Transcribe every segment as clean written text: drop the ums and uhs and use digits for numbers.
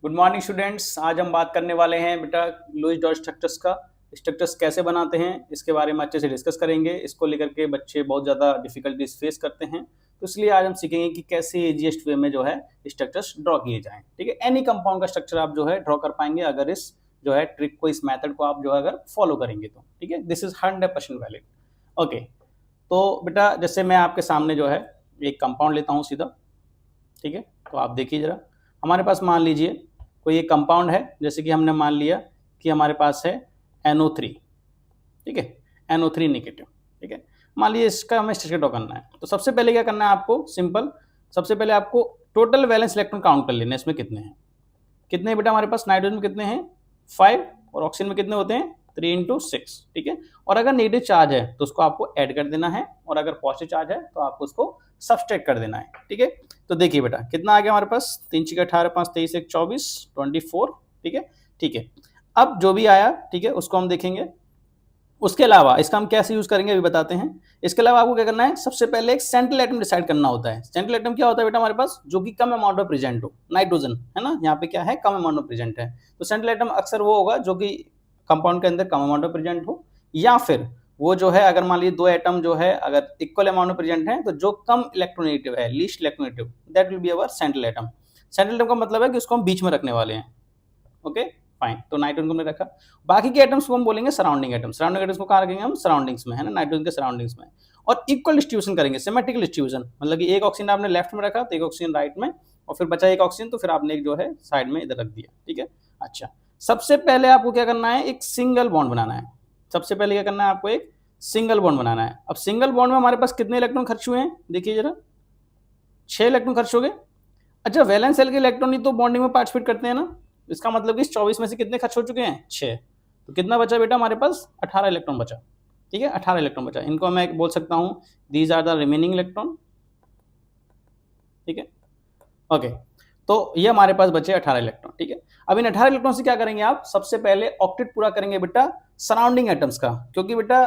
Good morning students. आज हम बात करने वाले हैं बेटा लुईस डॉट स्ट्रक्चर्स का। स्ट्रक्चर्स कैसे बनाते हैं इसके बारे में अच्छे से डिस्कस करेंगे। इसको लेकर के बच्चे बहुत ज़्यादा डिफिकल्टीज फेस करते हैं, तो इसलिए आज हम सीखेंगे कि कैसे इजीएस्ट वे में जो है स्ट्रक्चर्स ड्रॉ किए जाएं। ठीक है, एनी कंपाउंड का स्ट्रक्चर आप जो है ड्रॉ कर पाएंगे अगर इस जो है ट्रिक को, इस मेथड को आप जो है अगर फॉलो करेंगे तो। ठीक है, दिस इज 100% वैलिड। ओके, तो बेटा जैसे मैं आपके सामने जो है एक कंपाउंड लेता हूँ सीधा। ठीक है, तो आप देखिए जरा, हमारे पास मान लीजिए कोई एक कंपाउंड है, जैसे कि हमने मान लिया कि हमारे पास है NO3। ठीक है, NO3 नेगेटिव। ठीक है, मान लीजिए इसका हमें स्ट्रक्चर ड्रॉ करना है, तो सबसे पहले क्या करना है आपको, सिंपल, सबसे पहले आपको टोटल वैलेंस इलेक्ट्रॉन काउंट कर लेना है। इसमें कितने हैं, कितने बेटा हमारे पास नाइट्रोजन में कितने हैं 5, और ऑक्सीजन में कितने होते हैं 3 × 6। ठीक है, और अगर नेगेटिव चार्ज है तो उसको आपको ऐड कर देना है, और अगर पॉजिटिव चार्ज है तो आपको उसको सब्सट्रैक्ट कर देना है। ठीक है, तो देखिए बेटा कितना आ गया हमारे पास, 3 × 18, 5 × 23, 1 24, 24। ठीक है, ठीक है, अब जो भी आया ठीक है उसको हम देखेंगे। उसके अलावा इसका हम कैसे यूज करेंगे अभी बताते हैं। इसके अलावा आपको क्या करना है, सबसे पहले एक सेंट्रल एटम डिसाइड करना होता है। सेंट्रल एटम क्या होता है बेटा हमारे पास, जो कि कम अमाउंट में प्रेजेंट हो। नाइट्रोजन है ना, यहाँ पे क्या है, कम अमाउंट में प्रेजेंट है। तो सेंट्रल एटम अक्सर वो होगा जो कि कंपाउंड के अंदर कम अमाउंट में प्रेजेंट हो, या फिर वो जो है अगर मान लीजिए दो एटम जो है अगर इक्वल अमाउंट में प्रेजेंट है, तो जो कम इलेक्ट्रोनेगेटिव है, least electronegative, that will be our central atom. Central atom का मतलब है कि उसको हम बीच में रखने वाले हैं। ओके फाइन, तो नाइट्रोजन को हमने रखा। बाकी के एटम्स को हम बोलेंगे सराउंडिंग एटम्स। सराउंडिंग एटम्स को कहाँ रखेंगे हम, सराउंडिंग्स में, है ना, नाइट्रोजन के सराउंडिंग्स में। और इक्वल डिस्ट्रीब्यूशन करेंगे, सिमेट्रिकल डिस्ट्रीब्यूशन, मतलब कि एक ऑक्सीजन आपने लेफ्ट में रखा तो एक ऑक्सीजन राइट में, और फिर बचा एक ऑक्सीजन तो फिर आपने एक जो है साइड में इधर रख दिया। ठीक है, अच्छा, सबसे पहले आपको क्या करना है, एक सिंगल बॉन्ड बनाना है। सबसे पहले क्या करना है आपको, एक सिंगल बॉन्ड बनाना है। अब सिंगल बॉन्ड में हमारे पास कितने इलेक्ट्रॉन खर्च हुए हैं, देखिए जरा, 6 इलेक्ट्रॉन खर्च हो गए। अच्छा, वैलेंस सेल के इलेक्ट्रॉन ही तो बॉन्डिंग में पार्टिसिपेट करते हैं ना, इसका मतलब कि इस 24 में से कितने खर्च हो चुके हैं, 6। तो कितना बचा बेटा हमारे पास, 18 इलेक्ट्रॉन बचा। ठीक है, 18 इलेक्ट्रॉन बचा। इनको मैं बोल सकता हूं these are the remaining electron. ठीक है, ओके, तो ये हमारे पास बचे 18 इलेक्ट्रॉन। ठीक है, अब इन 18 इलेक्ट्रॉन से क्या करेंगे आप, सबसे पहले ऑक्टेट पूरा करेंगे बेटा सराउंडिंग एटम्स का, क्योंकि बेटा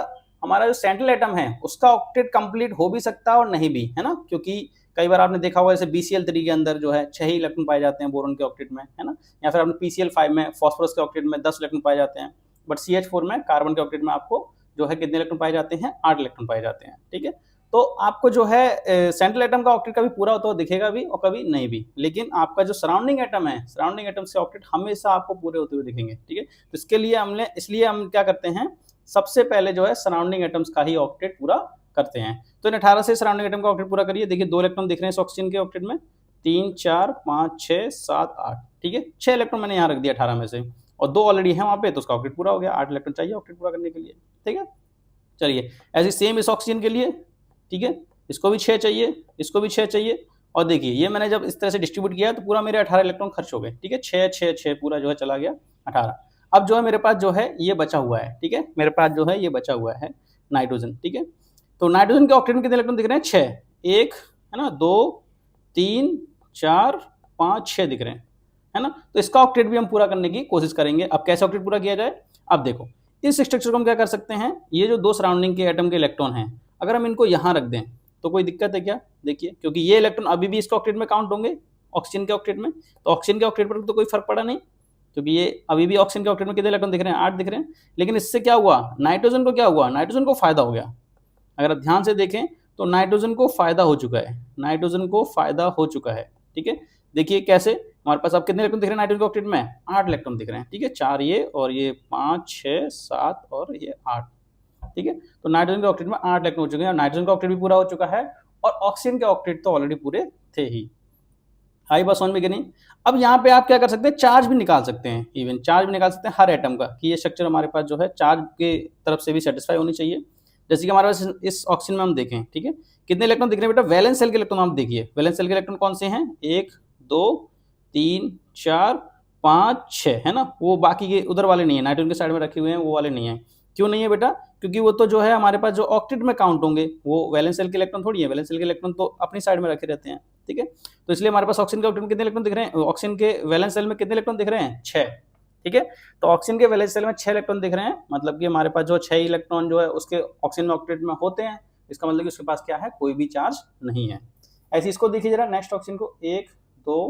हमारा जो सेंट्रल एटम है उसका ऑक्टेट कंप्लीट हो भी सकता है और नहीं भी, है ना, क्योंकि कई बार आपने देखा होगा जैसे BCl3 के अंदर जो है 6 ही इलेक्ट्रॉन पाए जाते हैं बोरॉन के ऑक्टेट में, है ना, या फिर आपने PCl5 में फॉस्फोरस के ऑक्टेट में 10 इलेक्ट्रॉन पाए जाते हैं, बट CH4 में कार्बन के ऑक्टेट में आपको जो है कितने इलेक्ट्रॉन पाए जाते हैं, 8 इलेक्ट्रॉन पाए जाते हैं। ठीक है, तो आपको जो है सेंट्रल एटम का ऑक्टेट कभी पूरा होता हुआ दिखेगा भी और कभी नहीं भी, लेकिन आपका जो सराउंडिंग एटम है, सराउंडिंग एटम से ऑक्टेट हमेशा आपको पूरे होते हुए दिखेंगे। ठीक है, तो इसके लिए इसलिए हम क्या करते हैं, सबसे पहले जो है सराउंडिंग एटम्स का ही ऑक्टेट पूरा करते हैं। तो इन 18 से सराउंडिंग एटम का ऑक्टेट पूरा करिए। देखिए 2 इलेक्ट्रॉन दिख रहे हैं इस ऑक्सीजन के ऑक्टेट में, 3 4 5 6 7 8। ठीक है, 6 इलेक्ट्रॉन मैंने यहाँ रख दिया 18 में से, और 2 ऑलरेडी है वहाँ पे, तो उसका ऑक्टेट पूरा हो गया। 8 इलेक्ट्रॉन चाहिए ऑक्टेट पूरा करने के लिए। ठीक है, चलिए ऐसे सेम इस ऑक्सीजन के लिए। ठीक है, इसको भी 6 चाहिए, इसको भी 6 चाहिए, और देखिए ये मैंने जब इस तरह से डिस्ट्रीब्यूट किया तो पूरा मेरे 18 इलेक्ट्रॉन खर्च हो गए। ठीक है, 6 6 6 पूरा जो है चला गया 18। अब जो है मेरे पास जो है ये बचा हुआ है। ठीक है, मेरे पास जो है ये बचा हुआ है नाइट्रोजन। ठीक है, तो नाइट्रोजन के ऑक्टेट में कितने इलेक्ट्रॉन दिख रहे हैं, 6, 1 है ना, 2 3 4 5 6 दिख रहे हैं, है ना। तो इसका ऑक्टेट भी हम पूरा करने की कोशिश करेंगे। अब कैसे ऑक्टेट पूरा किया जाए, अब देखो इस स्ट्रक्चर को हम क्या कर सकते हैं, ये जो 2 सराउंडिंग के एटम के इलेक्ट्रॉन हैं, अगर हम इनको यहाँ रख दें तो कोई दिक्कत है क्या, देखिए, क्योंकि ये इलेक्ट्रॉन अभी भी इसके ऑक्टेट में काउंट होंगे, ऑक्सीजन के ऑक्टेट में, तो ऑक्सीजन के ऑक्टेट पर तो कोई फर्क पड़ा नहीं, क्योंकि ये अभी भी ऑक्सीजन के ऑक्टेट में कितने इलेक्ट्रॉन दिख रहे हैं, 8 दिख रहे हैं। लेकिन इससे क्या हुआ, नाइट्रोजन को क्या हुआ, नाइट्रोजन को फायदा हो गया। अगर आप ध्यान से देखें तो नाइट्रोजन को फायदा हो चुका है, नाइट्रोजन को फायदा हो चुका है। ठीक है, देखिए कैसे, हमारे पास अब कितने इलेक्ट्रॉन दिख रहे हैं नाइट्रोजन के ऑक्टेट में, 8 इलेक्ट्रॉन दिख रहे हैं। ठीक है, 4 ये, और ये 5 6 7 और ये 8। ठीक है, तो नाइट्रोजन के ऑक्टेट में 8 इलेक्ट्रॉन हो चुके हैं, और नाइट्रोजन का ऑक्टेट भी पूरा हो चुका है, और ऑक्सीजन के ऑक्टेट तो ऑलरेडी पूरे थे ही। आई बात समझ में कि नहीं। अब यहाँ पे आप क्या कर सकते हैं, चार्ज भी निकाल सकते हैं, इवन चार्ज भी निकाल सकते हैं हर एटम का, कि ये स्ट्रक्चर हमारे पास जो है चार्ज के तरफ से भी सेटिस्फाई होनी चाहिए। जैसे कि हमारे पास इस ऑक्सीजन में हम देखें, ठीक है, कितने इलेक्ट्रॉन दिख रहे हैं बेटा, वैलेंस सेल के इलेक्ट्रॉन आप देखिए, वैलेंस सेल के इलेक्ट्रॉन कौन से हैं, 1 2 3 4 5 6, है ना, वो बाकी के उधर वाले नहीं है, नाइट्रोजन के साइड में रखे हुए हैं वो वाले नहीं है। क्यों नहीं है बेटा, क्योंकि वो तो जो है हमारे पास जो ऑक्टेट में काउंट होंगे, वो वैलेंस सेल के इलेक्ट्रॉन थोड़ी है, वैलेंस सेल के इलेक्ट्रॉन तो अपनी साइड में रखे रहते हैं। ठीक है, तो इसलिए हमारे पास ऑक्सीजन के ऑक्टेट में कितने इलेक्ट्रॉन दिख रहे हैं, ऑक्सीजन के वैलेंस सेल में कितने इलेक्ट्रॉन दिख रहे हैं, 6। ठीक है, तो ऑक्सीजन के वैलेंस सेल में 6 इलेक्ट्रॉन दिख रहे हैं, मतलब कि हमारे पास जो 6 इलेक्ट्रॉन जो है उसके ऑक्सीजन में ऑक्टेट में होते हैं, इसका मतलब कि उसके पास क्या है, कोई भी चार्ज नहीं है। ऐसे इसको देखिए जरा, नेक्स्ट ऑक्सीजन को, 1 2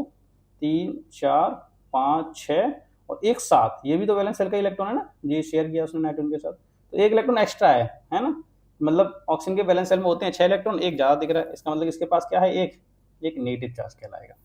3 4 5 6 और एक 7, ये भी तो वैलेंस शेल का इलेक्ट्रॉन है ना, ये शेयर किया उसने नाइट्रोजन के साथ, तो एक इलेक्ट्रॉन एक्स्ट्रा है ना। मतलब ऑक्सीजन के वैलेंस शेल में होते हैं 6 इलेक्ट्रॉन, एक ज़्यादा दिख रहा है, इसका मतलब इसके पास क्या है, एक नेगेटिव चार्ज कहलाएगा।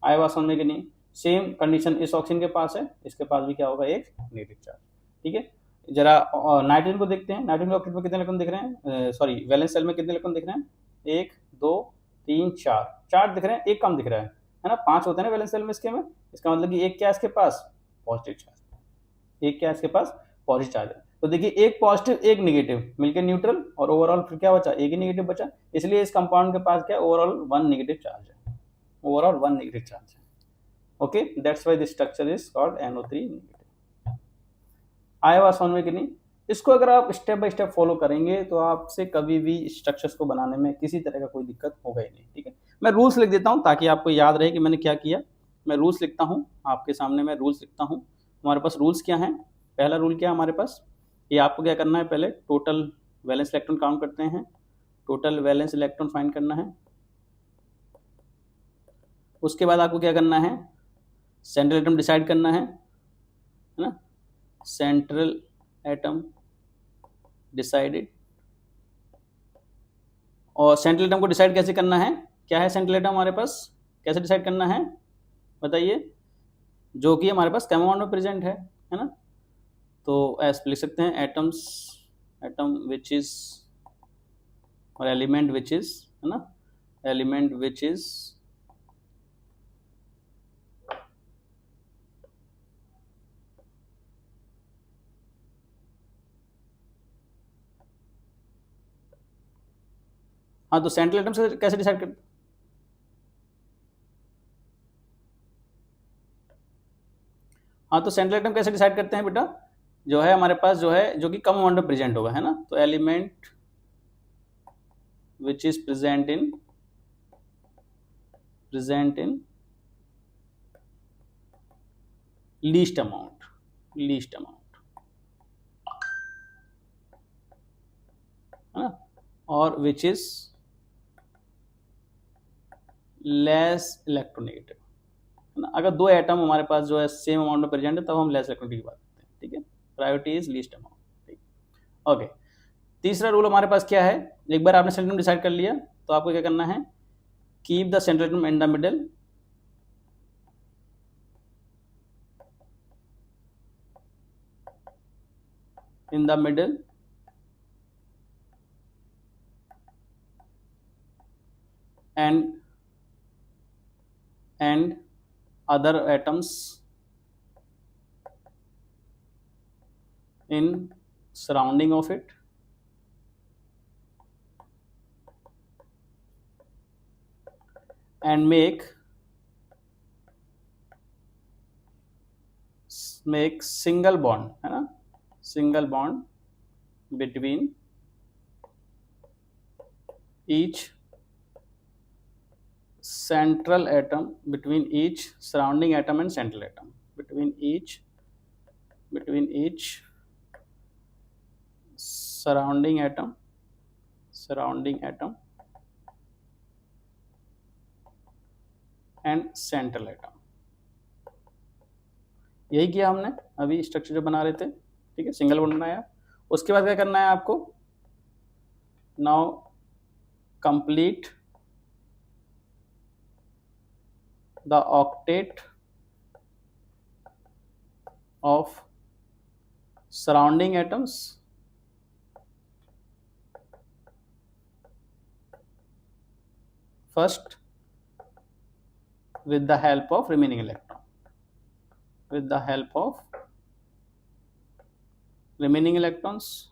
आया बात समझने के लिए। सेम कंडीशन इस ऑक्सीजन के पास है, इसके पास भी क्या होगा, एक नेगेटिव चार्ज। ठीक है, जरा नाइट्रोजन को देखते हैं। नाइट्रोजन ऑक्साइड में कितने इलेक्ट्रॉन दिख रहे हैं, सॉरी वैलेंस शेल में कितने इलेक्ट्रॉन दिख रहे हैं, 1 2 3 4, 4 दिख रहे हैं, एक कम दिख रहा है ना, 5 होते हैं ना वैलेंस शेल में इसके में। इसका मतलब कि एक क्या है इसके पास, पॉजिटिव चार्ज, एक क्या है इसके पास, पॉजिटिव चार्ज है। तो देखिए एक पॉजिटिव एक नेगेटिव मिलकर न्यूट्रल, और ओवरऑल फिर क्या बचा, एक ही नेगेटिव बचा, इसलिए इस कंपाउंड के पास क्या ओवरऑल 1 नेगेटिव चार्ज है, ओवरऑल 1 नेगेटिव चार्ज है। Okay, that's why this structure is called NO3 negative. आया बात समझ में कि नहीं। इसको अगर आप स्टेप बाय स्टेप फॉलो करेंगे तो आपसे कभी भी स्ट्रक्चर्स को बनाने में किसी तरह का कोई दिक्कत होगा ही नहीं। ठीक है, मैं रूल्स लिख देता हूँ ताकि आपको याद रहे कि मैंने क्या किया। मैं रूल्स लिखता हूँ आपके सामने, मैं रूल्स लिखता हूँ। हमारे पास रूल्स क्या हैं, पहला रूल क्या है हमारे पास, ये आपको क्या करना है, पहले टोटल वैलेंस इलेक्ट्रॉन काउंट करते हैं, टोटल वैलेंस इलेक्ट्रॉन फाइंड करना है। उसके बाद आपको क्या करना है, सेंट्रल एटम डिसाइड करना है ना, सेंट्रल एटम डिसाइडेड। और सेंट्रल एटम को डिसाइड कैसे करना है, क्या है सेंट्रल एटम हमारे पास, कैसे डिसाइड करना है बताइए, जो कि हमारे पास केमोन में प्रेजेंट है ना। तो ऐसे लिख सकते हैं एटम्स, एटम विच इज, और एलिमेंट विच इज, है ना, एलिमेंट विच इज हाँ, तो सेंट्रल एटम से कैसे डिसाइड कर, हाँ तो सेंट्रल एटम कैसे डिसाइड करते हैं बेटा, जो है हमारे पास जो है, जो कि कम अमाउंट में प्रेजेंट होगा, है ना। तो element which is present in least amount, least amount, है ना, और विच इज लेस इलेक्ट्रोनेगेटिव, है ना। अगर दो एटम हमारे पास जो है सेम अमाउंट में प्रेजेंट है तब हम लेस इलेक्ट्रोनेगेटिव की बात करते हैं। ठीक है, प्रायोरिटी इज लीस्ट अमाउंट। ठीक, ओके। तीसरा रूल हमारे पास क्या है, एक बार आपने सेंट्रल एटम डिसाइड कर लिया तो आपको क्या करना है, keep the central atom in the middle, in the middle, and other atoms in surrounding of it, and make single bond, है ना, single bond between each central atom, between each surrounding atom and central atom, between each surrounding atom and central atom। यही किया हमने अभी structure जो बना रहे थे। ठीक है, सिंगल बॉन्ड बनाया। उसके बाद क्या करना है आपको, now complete the octet of surrounding atoms first with the help of remaining electron, with the help of remaining electrons,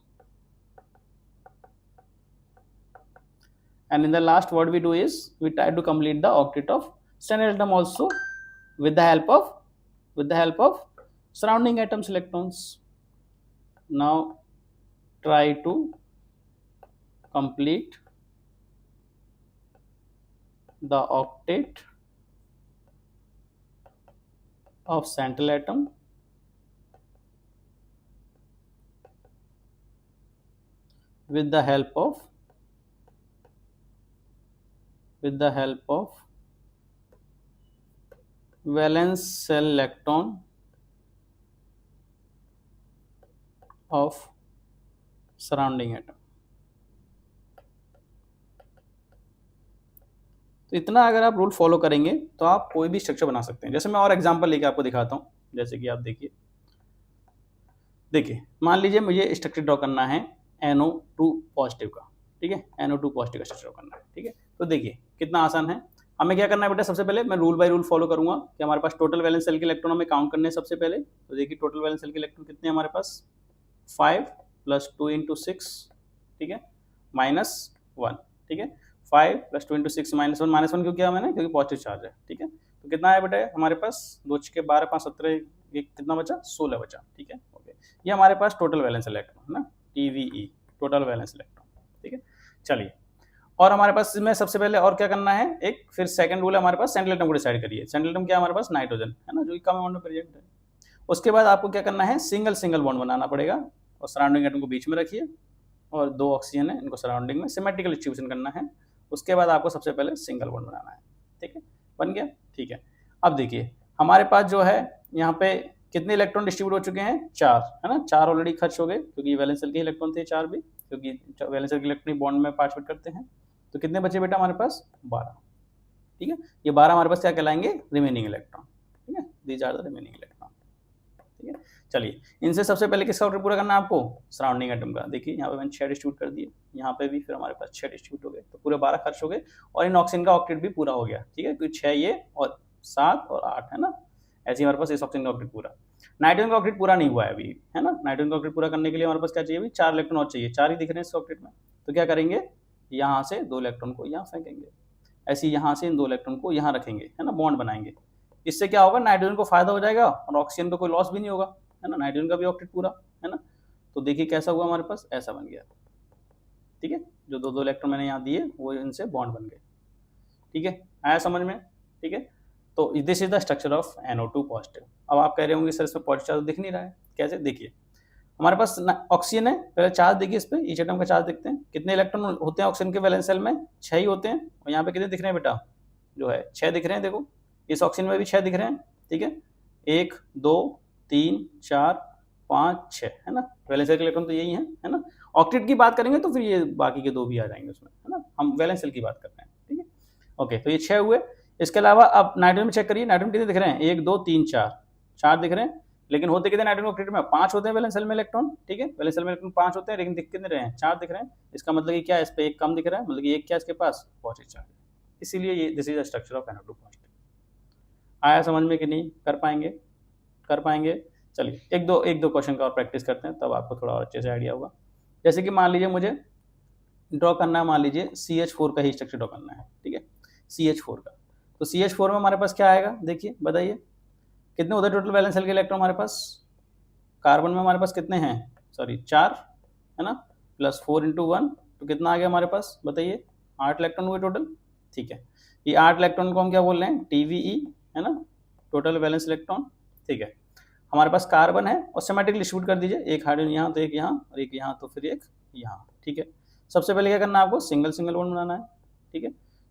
and in the last what we do is we try to complete the octet of standard atom also with the help of surrounding atoms electrons. Now try to complete the octet of central atom with the help of valence shell electron of surrounding atom. तो इतना अगर आप rule follow करेंगे तो आप कोई भी structure बना सकते हैं। जैसे मैं और एग्जांपल लेके आपको दिखाता हूँ, जैसे कि आप देखिए मान लीजिए मुझे स्ट्रक्चर ड्रॉ करना है NO2 पॉजिटिव का, ठीक है, NO2 पॉजिटिव का स्ट्रक्चर ड्रॉ करना है, ठीक है। तो देखिए कितना आसान है। हमें क्या करना है बेटा, सबसे पहले मैं रूल बाय रूल फॉलो करूंगा कि हमारे पास टोटल वैलेंस सेल के इलेक्ट्रॉन हमें काउंट करने हैं सबसे पहले। तो देखिए टोटल वैलेंस सेल के इलेक्ट्रॉन कितने हैं हमारे पास, 5 + 2 × 6, ठीक है, -1, ठीक है। 5 + 2 × 6 -1 क्यों किया मैंने, क्योंकि पॉजिटिव चार्ज है, ठीक है। तो कितना है बेटा हमारे पास, 2 × 12 = 5 17, ये कितना बचा, 16 बचा, ठीक है। ओके, ये हमारे पास टोटल वैलेंस इलेक्ट्रॉन है ना, TVE, टोटल वैलेंस इलेक्ट्रॉन, ठीक है। चलिए, और हमारे पास इसमें सबसे पहले और क्या करना है, एक फिर सेकंड रूल है हमारे पास, सेंट्रल एटम को डिसाइड करिए। सेंट्रल एटम क्या है हमारे पास, नाइट्रोजन है ना, जो कि कम अमाउंट में प्रेजेंट है। उसके बाद आपको क्या करना है, सिंगल सिंगल बॉन्ड बनाना पड़ेगा और सराउंडिंग एटम को बीच में रखिए और 2 ऑक्सीजन है, इनको सराउंडिंग में सिमेट्रिकल डिस्ट्रीब्यूशन करना है। उसके बाद आपको सबसे पहले सिंगल बॉन्ड बनाना है, ठीक है, बन गया, ठीक है। अब देखिए हमारे पास जो है यहाँ पे कितने इलेक्ट्रॉन डिस्ट्रीब्यूट हो चुके हैं, 4 है ना, 4 ऑलरेडी खर्च हो गए क्योंकि वैलेंस शेल के इलेक्ट्रॉन थे 4 भी, क्योंकि वैलेंस शेल के इलेक्ट्रॉन बॉन्ड में पार्टिसिपेट करते हैं। तो कितने बचे बेटा हमारे पास, 12, ठीक है। ये 12 हमारे पास क्या कहलाएंगे, रिमेनिंग इलेक्ट्रॉन, ठीक है, these are the remaining electron, ठीक है। चलिए, इनसे सबसे पहले किसका ऑक्टेट पूरा करना है आपको, सराउंडिंग एटम का। देखिए यहाँ पे मैंने 6 डिस्ट्रीब्यूट कर दिए, यहाँ पे भी फिर हमारे पास 6 डिस्ट्रीब्यूट हो गए, तो पूरे 12 खर्च हो गए और इन ऑक्सीजन का ऑक्टेट भी पूरा हो गया, ठीक है, क्योंकि 6 ये और 7 और 8 है ना, ऐसे ही हमारे पास इस ऑक्सीजन का ऑक्टेट पूरा। नाइट्रोजन का ऑक्टेट पूरा नहीं हुआ है अभी, है ना। नाइट्रोजन का ऑक्टेट पूरा करने के लिए हमारे पास क्या चाहिए, अभी 4 इलेक्ट्रॉन और चाहिए, 4 ही दिख रहे हैं इस ऑक्टेट में। तो क्या करेंगे, यहाँ से 2 इलेक्ट्रॉन को यहाँ फेंकेंगे, ऐसे यहाँ से इन 2 इलेक्ट्रॉन को यहाँ रखेंगे, है ना, बॉन्ड बनाएंगे। इससे क्या होगा, नाइट्रोजन को फायदा हो जाएगा और ऑक्सीजन को कोई लॉस भी नहीं होगा, है ना, नाइट्रोजन का भी ऑक्टेट पूरा, है ना। तो देखिए कैसा हुआ हमारे पास, ऐसा बन गया, ठीक है। जो 2 इलेक्ट्रॉन मैंने यहाँ दिए वो इनसे बॉन्ड बन गए, ठीक है, आया समझ में, ठीक है। तो this is the structure of NO2 positive. अब आप कह रहे होंगे सर इसमें पॉजिटिव चार्ज दिख नहीं रहा है, कैसे, देखिए हमारे पास ऑक्सीजन है, पहले चार्ज देखिए इस पे, ईच एटम का चार्ज देखते हैं, कितने इलेक्ट्रॉन होते हैं ऑक्सीजन के वैलेंस शेल में, 6 ही होते हैं। और यहाँ पे कितने दिख रहे हैं बेटा, जो है 6 दिख रहे हैं, देखो इस ऑक्सीजन में भी 6 दिख रहे हैं, ठीक है, 1 2 3 4 5 6, है ना, वैलेंस शेल के इलेक्ट्रॉन तो यही है ना। ऑक्टेट की बात करेंगे तो फिर ये बाकी के 2 भी आ जाएंगे उसमें, है ना, हम वैलेंस शेल की बात कर रहे हैं, ठीक है। ओके, तो ये 6 हुए। इसके अलावा अब नाइट्रोजन में चेक करिए, नाइट्रोजन कितने दिख रहे हैं, 1 2 3 4 दिख रहे हैं, लेकिन होते कितने नाइट्रोजन ऑक्टेट में, 5 होते हैं वैलेंस शेल में इलेक्ट्रॉन, ठीक है, वैलेंस शेल में इलेक्ट्रॉन 5 होते हैं, लेकिन दिख कितने रहे हैं, 4 दिख रहे हैं। इसका मतलब कि क्या है, इस पे एक कम दिख रहा है, मतलब कि एक क्या इसके पास, पॉजिटिव चार्ज, इसीलिए ये this is the structure of NO2 positive. आया समझ में कि नहीं, कर पाएंगे। चलिए एक दो क्वेश्चन का और प्रैक्टिस करते हैं, तब आपको थोड़ा और अच्छे से आइडिया होगा। जैसे कि मान लीजिए मुझे ड्रॉ करना है, मान लीजिए CH4 का ही स्ट्रक्चर ड्रॉ करना है, ठीक है, CH4 का। तो CH4 में हमारे पास क्या आएगा, देखिए बताइए कितने होते हैं टोटल वैलेंस शेल के इलेक्ट्रॉन हमारे पास, कार्बन में हमारे पास कितने हैं, सॉरी 4, है ना, +4 × 1 तो कितना आ गया हमारे पास, बताइए 8 इलेक्ट्रॉन हुए टोटल, ठीक है। ये 8 इलेक्ट्रॉन को हम क्या बोल रहे हैं, TVE, है ना, टोटल वैलेंस इलेक्ट्रॉन, ठीक है। हमारे पास कार्बन है और सिमेट्रिकली डिस्ट्रीब्यूट कर दीजिए, एक हाइड्रोजन यहाँ तो एक यहाँ और एक यहाँ तो फिर एक यहाँ, ठीक है। सबसे पहले क्या करना है आपको, सिंगल सिंगल बॉन्ड बनाना है, ठीक है।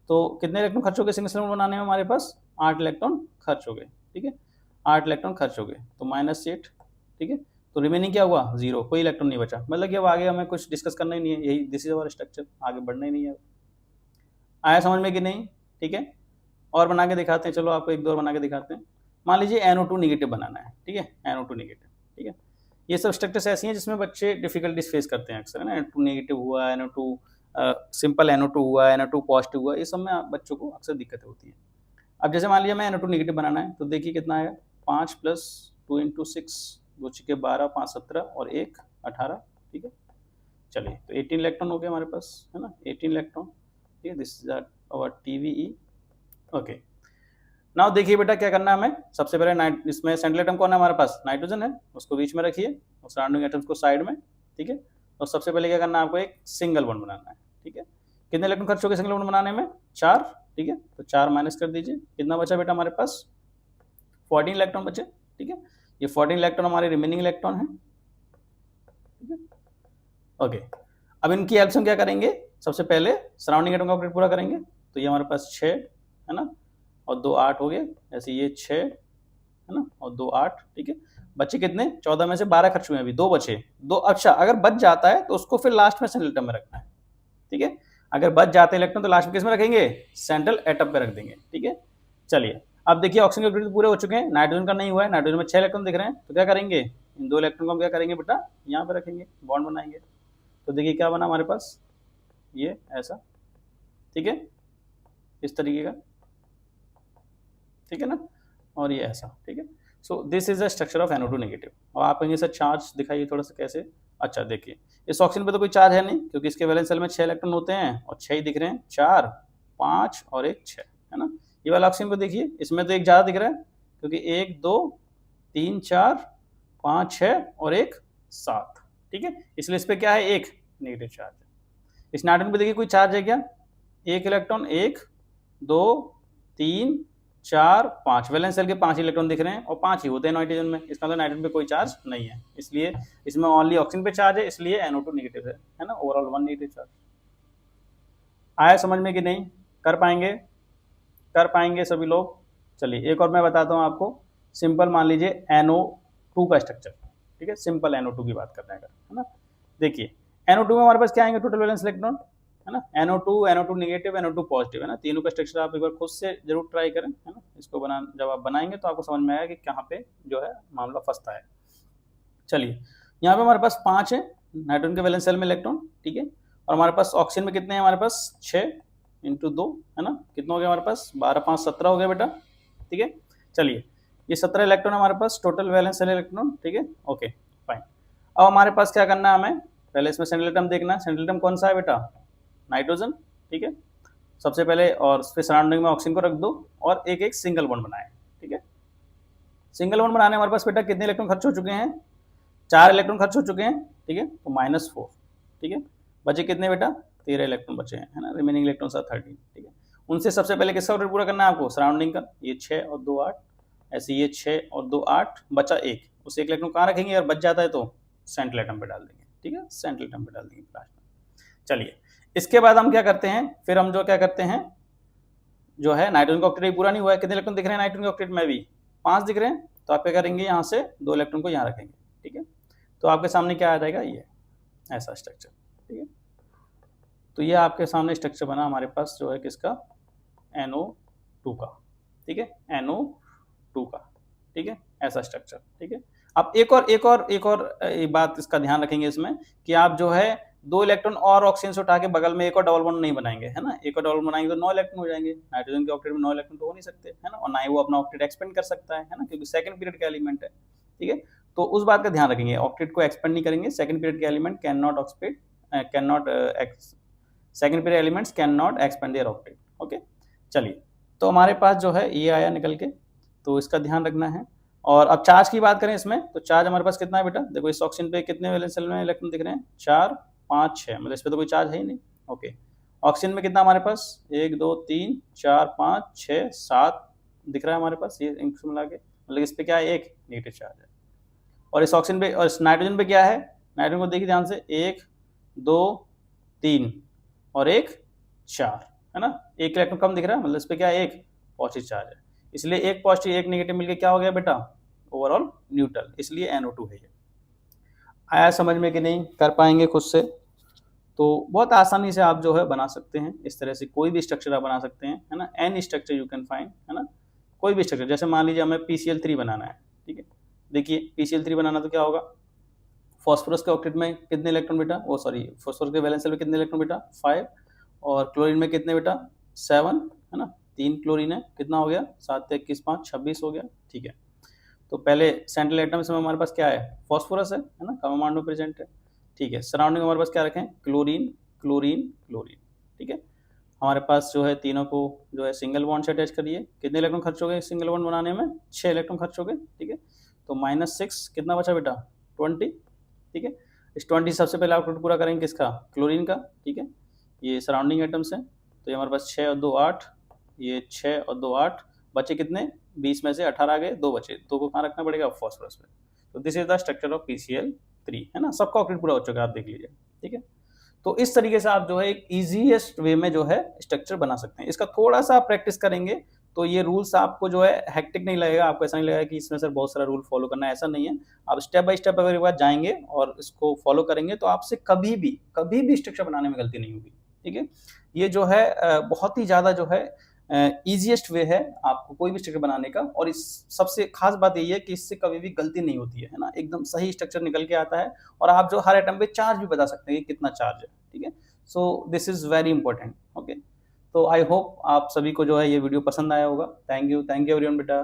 तो कितने इलेक्ट्रॉन खर्च हो गए सिंगल सिंगल बॉन्ड बनाने में, हमारे पास 8 इलेक्ट्रॉन खर्च हो गए, ठीक है, 8 इलेक्ट्रॉन खर्च हो गए, तो -8, ठीक है। तो रिमेनिंग क्या हुआ, 0, कोई इलेक्ट्रॉन नहीं बचा, मतलब कि अब आगे हमें कुछ डिस्कस करना ही नहीं है, यही दिस इज अवर स्ट्रक्चर, आगे बढ़ना ही नहीं है। आया समझ में कि नहीं, ठीक है। और बना के दिखाते हैं, चलो आपको एक दो और बना के दिखाते हैं। मान लीजिए NO2 निगेटिव बनाना है, ठीक है, NO2 निगेटिव, ठीक है। ये सब स्ट्रक्चर्स ऐसी हैं जिसमें बच्चे डिफिकल्टीज फेस करते हैं अक्सर, है ना, NO2 निगेटिव हुआ, NO2 सिंपल NO2 हुआ, NO2 पॉजिटिव हुआ, ये सब में बच्चों को अक्सर दिक्कतें होती हैं। अब जैसे मान लीजिए मैं NO2 निगेटिव बनाना है, तो देखिए कितना आएगा, 5 + 2 × 6, 2 × 12 5 17 और 1 18, ठीक है। चलिए तो 18 इलेक्ट्रॉन हो गए हमारे पास, है ना, 18 इलेक्ट्रॉन, ठीक है, this is our TVE। Okay, now देखिए बेटा क्या करना है हमें, सबसे पहले इसमें सेंट्रल एटम कौन है हमारे पास, नाइट्रोजन है, उसको बीच में रखिए और सराउंडिंग एटम्स को साइड में, ठीक है। और सबसे पहले क्या करना है आपको, एक सिंगल बॉन्ड बनाना है, ठीक है। कितने इलेक्ट्रॉन खर्च हो गए सिंगल बॉन्ड बनाने में, 4, ठीक है, तो 4 माइनस कर दीजिए, कितना बचा बेटा हमारे पास, 14 इलेक्ट्रॉन बचे, ठीक है। ये 14 इलेक्ट्रॉन हमारे रिमेनिंग इलेक्ट्रॉन है, ठीक है। ओके, अब इनकी हेल्प से हम क्या करेंगे, सबसे पहले सराउंडिंग एटम का ऑक्टेट पूरा करेंगे, तो ये हमारे पास 6 है ना, और 2 8 हो गए, ऐसे ये 6 है ना, और 2 8, ठीक है। बचे कितने, 14 में से 12 खर्च हुए, अभी 2 बचे, 2। अच्छा, अगर बच जाता है तो उसको फिर लास्ट में सेंट्रल एटम में रखना है, ठीक है। अगर बच जाते हैं इलेक्ट्रॉन तो लास्ट में किस में रखेंगे, सेंट्रल एटम पे रख देंगे, ठीक है। चलिए अब देखिए ऑक्सीजन के इलेक्ट्रॉन पूरे हो चुके हैं, नाइट्रोजन का नहीं हुआ है, नाइट्रोजन में 6 इलेक्ट्रॉन दिख रहे हैं, तो क्या करेंगे, इन 2 इलेक्ट्रॉन को हम क्या करेंगे बेटा, यहाँ पे रखेंगे, बॉन्ड बनाएंगे। तो देखिए क्या बना हमारे पास, ये ऐसा, ठीक है, इस तरीके का, ठीक है ना, और ये ऐसा, ठीक है। So this is the structure of NO2 negative. और आप कहेंगे सर चार्ज दिखाइए थोड़ा सा कैसे। अच्छा देखिए, इस ऑक्सीजन पे तो कोई चार्ज है नहीं, क्योंकि इसके वैलेंस शेल में 6 इलेक्ट्रॉन होते हैं और 6 ही दिख रहे हैं, 4 5 और एक 6, है ना। ये वाला ऑक्सीजन पे देखिए, इसमें तो एक ज़्यादा दिख रहा है, क्योंकि 1 2 3 4 5 6 और एक 7, ठीक है, इसलिए इस पर क्या है, एक नेगेटिव चार्ज है। इस नाइट्रोजन पे देखिए कोई चार्ज है क्या, एक इलेक्ट्रॉन, 1 2 3 4 5, वैलेंस शेल के 5 इलेक्ट्रॉन दिख रहे हैं और 5 ही होते हैं नाइट्रोजन में, इसका मतलब नाइट्रोजन पे कोई चार्ज नहीं है, इसलिए इसमें ओनली ऑक्सीजन पे चार्ज है, इसलिए NO2 नेगेटिव है ना, ओवरऑल 1 नेगेटिव चार्ज। आया समझ में कि नहीं, कर पाएंगे सभी लोग। चलिए एक और मैं बताता हूँ आपको, सिंपल मान लीजिए NO2 का स्ट्रक्चर, ठीक है, सिंपल NO2 की बात कर रहे हैं अगर, है ना। देखिए NO2 में हमारे पास क्या आएंगे, टोटल वैलेंस इलेक्ट्रॉन, है ना, NO2 नेगेटिव, NO2 पॉजिटिव, है ना, तीनों का स्ट्रक्चर आप एक बार खुद से जरूर ट्राई करें, है ना, इसको जब आप बनाएंगे तो आपको समझ में आएगा कि कहाँ पे जो है मामला फंसता है। चलिए यहाँ पे हमारे पास 5 है नाइट्रोजन के वैलेंस शेल में इलेक्ट्रॉन, ठीक है, और हमारे पास ऑक्सीजन में कितने हैं, हमारे पास 6 × 2, है ना, कितना हो गया हमारे पास, 12 5 17 हो गया बेटा, ठीक है। चलिए ये 17 इलेक्ट्रॉन हमारे पास टोटल वैलेंस शेल इलेक्ट्रॉन, ठीक है, ओके फाइन। अब हमारे पास क्या करना है, हमें पहले इसमें सेंट्रल एटम देखना है, सेंट्रल एटम कौन सा है बेटा, नाइट्रोजन, ठीक है, सबसे पहले, और फिर सराउंडिंग में ऑक्सीजन को रख दो और एक एक सिंगल बॉन्ड बनाए, ठीक है। सिंगल बॉन्ड बनाने हमारे पास बेटा कितने इलेक्ट्रॉन खर्च हो चुके हैं, 4 इलेक्ट्रॉन खर्च हो चुके हैं, ठीक है, तो -4, ठीक है, बचे कितने बेटा, 13 इलेक्ट्रॉन बचे हैं, है ना, रिमेनिंग इलेक्ट्रॉन 13, ठीक है। उनसे सबसे पहले किसका ऑर्डर पूरा करना है आपको, सराउंडिंग का, ये 6 और 2 8, ऐसे ये 6 और 2 8, बचा एक, उस एक इलेक्ट्रॉन कहाँ रखेंगे, और बच जाता है तो सेंट्रल एटम पे डाल देंगे, ठीक है, सेंट्रल एटम पे डाल देंगे लास्ट में। चलिए इसके बाद हम क्या करते हैं, फिर हम जो क्या करते हैं, जो है नाइट्रोजन का ऑक्टेट पूरा नहीं हुआ है, कितने इलेक्ट्रॉन दिख रहे हैं नाइट्रोजन के ऑक्टेट में भी, 5 दिख रहे हैं, तो आप क्या करेंगे, यहाँ से 2 इलेक्ट्रॉन को यहाँ रखेंगे, ठीक है। तो आपके सामने क्या आ जाएगा, ये ऐसा स्ट्रक्चर, ठीक है। तो ये आपके सामने स्ट्रक्चर बना हमारे पास जो है किसका, NO2 का, ठीक है, NO2 का, ठीक है, ऐसा स्ट्रक्चर, ठीक है। अब एक और बात इसका ध्यान रखेंगे इसमें, कि आप जो है 2 इलेक्ट्रॉन और ऑक्सीजन से उठा के बगल में एक और डबल बॉन्ड नहीं बनाएंगे, है ना, एक और डबल बॉन्ड बनाएंगे तो 9 इलेक्ट्रॉन हो जाएंगे, नाइट्रोजन के ऑक्टेट में 9 इलेक्ट्रॉन तो हो नहीं सकते, है ना, और ना ही वो अपना ऑक्टेट एक्सपेंड कर सकता है ना, क्योंकि सेकंड पीरियड का एलिमेंट है, ठीक है। तो उस बात का ध्यान रखेंगे, ऑक्टेट को एक्सपेंड नहीं करेंगे, सेकंड पीरियड के element second period elements can not expand their octet, okay. चलिए तो हमारे पास जो है ये आया निकल के, तो इसका ध्यान रखना है। और अब चार्ज की बात करें इसमें, तो चार्ज हमारे पास कितना है बेटा, देखो इस ऑक्सीजन पे कितने वैलेंस शेल में इलेक्ट्रॉन दिख रहे हैं, 4 5 6, मतलब इस पे तो कोई चार्ज है ही नहीं, ओके। ऑक्सीजन में कितना हमारे पास, 1 2 3 4 5 6 7 दिख रहा है हमारे पास, ये इनको मिला के, मतलब इस पे क्या है, एक नेगेटिव चार्ज है। और इस ऑक्सीजन पे और इस नाइट्रोजन पे क्या है, नाइट्रोजन को देखिए ध्यान से, 1 2 3 और एक 4, है ना, एक इलेक्ट्रॉन कम दिख रहा है, मतलब इस पे क्या है, एक पॉजिटिव चार्ज है, इसलिए एक पॉजिटिव एक नेगेटिव मिलके क्या हो गया बेटा, ओवरऑल न्यूट्रल, इसलिए NO2 है ये। आया समझ में कि नहीं, कर पाएंगे खुद से, तो बहुत आसानी से आप जो है बना सकते हैं, इस तरह से कोई भी स्ट्रक्चर आप बना सकते हैं, है ना, any structure you can find, है ना, कोई भी स्ट्रक्चर। जैसे मान लीजिए हमें PCl3 बनाना है, ठीक है, देखिए PCl3 बनाना तो क्या होगा, फॉस्फोरस के ऑक्टेट में कितने इलेक्ट्रॉन बेटा, वो सॉरी फॉस्फोरस के वैलेंस शेल में कितने इलेक्ट्रॉन बेटा, 5, और क्लोरीन में कितने बेटा, 7, है ना, 3 क्लोरीन है, कितना हो गया, 7 21 5 26 हो गया, ठीक है। तो पहले सेंट्रल एटम में हमारे पास क्या है, फॉस्फोरस है ना, कमांड में प्रेजेंट है, ठीक है। सराउंडिंग हमारे पास क्या रखें, क्लोरीन क्लोरीन क्लोरीन, ठीक है। हमारे पास जो है तीनों को जो है सिंगल बॉन्ड से अटैच करिए, कितने इलेक्ट्रॉन खर्च हो गए सिंगल बॉन्ड बनाने में, 6 इलेक्ट्रॉन खर्च हो गए, ठीक है। तो -6 कितना बचा बेटा, 20, ठीक है। इस 20 सबसे पहले आप पूरा करेंगे किसका, क्लोरीन का, ठीक है, ये सराउंडिंग एटम्स हैं, तो ये हमारे पास 6 और 2 8, ये 6 और 2 8, बचे कितने, 20 में से 18 आ गए, 2 बचे, 2 को कहाँ रखना पड़ेगा, फॉस्फोरस में। तो this is the structure of PCl3, है ना, सबका ऑक्टेट पूरा हो चुका है, आप देख लीजिए, ठीक है। तो इस तरीके से आप जो है एक ईजीएस्ट वे में जो है स्ट्रक्चर बना सकते हैं। इसका थोड़ा सा आप प्रैक्टिस करेंगे तो ये रूल्स आपको जो है हेक्टिक नहीं लगेगा, आपको ऐसा नहीं लगेगा कि इसमें सर बहुत सारा रूल फॉलो करना है, ऐसा नहीं है। आप स्टेप बाय स्टेप अगर एक बार जाएंगे और इसको फॉलो करेंगे तो आपसे कभी भी स्ट्रक्चर बनाने में गलती नहीं होगी। ठीक है, ये जो है बहुत ही ज़्यादा जो है ईजिएस्ट वे है आपको कोई भी स्ट्रक्चर बनाने का, और इस सबसे खास बात यही है कि इससे कभी भी गलती नहीं होती है ना, एकदम सही स्ट्रक्चर निकल के आता है, और आप जो हर आइटम पे चार्ज भी बता सकते हैं कि कितना चार्ज है। ठीक है, so this is very important. Okay, तो आई होप आप सभी को जो है ये वीडियो पसंद आया होगा। थैंक यू एवरीवन बेटा।